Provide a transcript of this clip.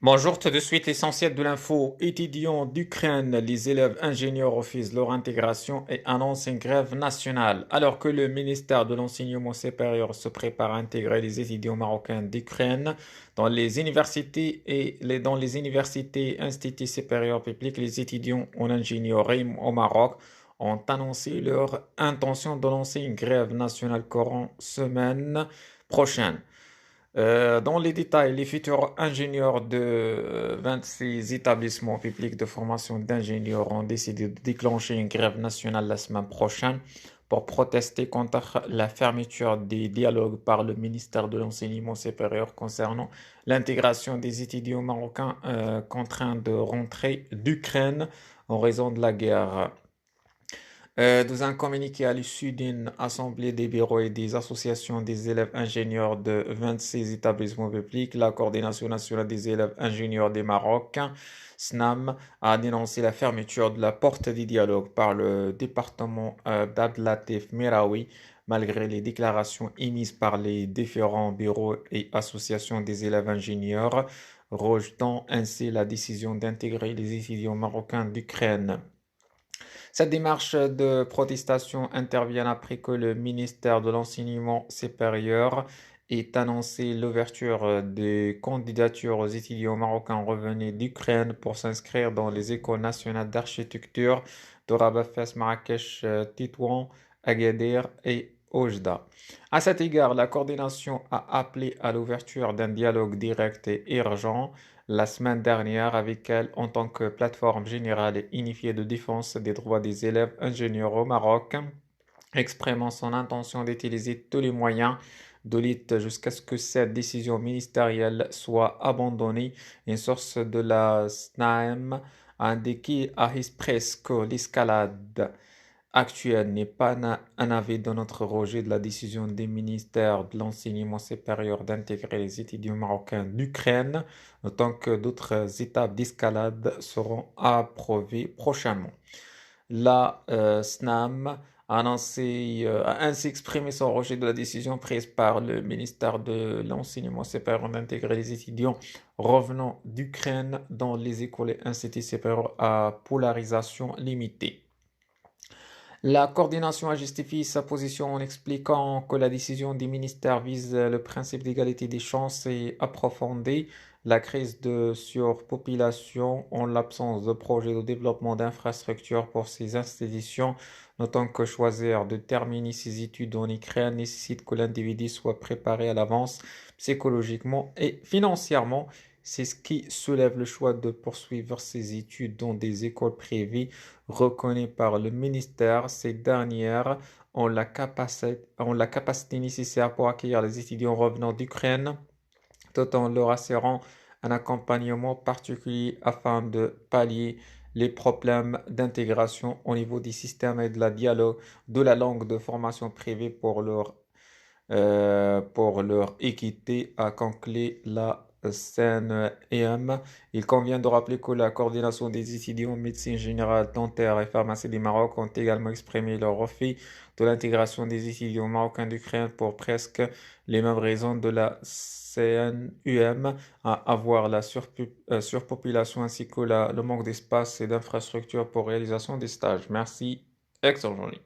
Bonjour, tout de suite l'essentiel de l'info. Étudiants d'Ukraine, les élèves ingénieurs refusent leur intégration et annoncent une grève nationale. Alors que le ministère de l'Enseignement supérieur se prépare à intégrer les étudiants marocains d'Ukraine dans les universités instituts supérieurs publics, les étudiants en ingénierie au Maroc ont annoncé leur intention de lancer une grève nationale courant semaine prochaine. Dans les détails, les futurs ingénieurs de 26 établissements publics de formation d'ingénieurs ont décidé de déclencher une grève nationale la semaine prochaine pour protester contre la fermeture des dialogues par le ministère de l'Enseignement supérieur concernant l'intégration des étudiants marocains contraints de rentrer d'Ukraine en raison de la guerre. Dans un communiqué à l'issue d'une assemblée des bureaux et des associations des élèves ingénieurs de 26 établissements publics, la Coordination nationale des élèves ingénieurs des Maroc, SNAM, a dénoncé la fermeture de la porte du dialogue par le département d'Abdelatif Meraoui, malgré les déclarations émises par les différents bureaux et associations des élèves ingénieurs, rejetant ainsi la décision d'intégrer les étudiants marocains d'Ukraine. Cette démarche de protestation intervient après que le ministère de l'Enseignement supérieur ait annoncé l'ouverture des candidatures aux étudiants marocains revenus d'Ukraine pour s'inscrire dans les écoles nationales d'architecture de Rabat Fès, Marrakech, Tétouan, Agadir et Oujda. À cet égard, la coordination a appelé à l'ouverture d'un dialogue direct et urgent la semaine dernière avec elle en tant que plateforme générale et unifiée de défense des droits des élèves ingénieurs au Maroc, exprimant son intention d'utiliser tous les moyens de lutte jusqu'à ce que cette décision ministérielle soit abandonnée. Une source de la SNAM a indiqué à Express que l'escalade actuelle n'est pas un avis de notre rejet de la décision des ministères de l'enseignement supérieur d'intégrer les étudiants marocains d'Ukraine, tant que d'autres étapes d'escalade seront approuvées prochainement. La SNAM a ainsi exprimé son rejet de la décision prise par le ministère de l'Enseignement supérieur d'intégrer les étudiants revenant d'Ukraine dans les écoles et instituts supérieurs à polarisation limitée. La coordination a justifié sa position en expliquant que la décision des ministères vise le principe d'égalité des chances et approfondit la crise de surpopulation en l'absence de projets de développement d'infrastructures pour ces institutions, notant que choisir de terminer ses études en Ukraine nécessite que l'individu soit préparé à l'avance psychologiquement et financièrement. C'est ce qui soulève le choix de poursuivre ses études dans des écoles privées reconnues par le ministère. Ces dernières ont la capacité nécessaire pour accueillir les étudiants revenant d'Ukraine, tout en leur assurant un accompagnement particulier afin de pallier les problèmes d'intégration au niveau des systèmes et de la dialogue de la langue de formation privée pour leur équité, a conclu la CNEM. Il convient de rappeler que la coordination des étudiants en médecine générale, dentaire et pharmacie du Maroc ont également exprimé leur refus de l'intégration des étudiants marocains d'Ukraine pour presque les mêmes raisons de la CNUM, à avoir la surpopulation ainsi que le manque d'espace et d'infrastructures pour réalisation des stages. Merci. Excellent journée.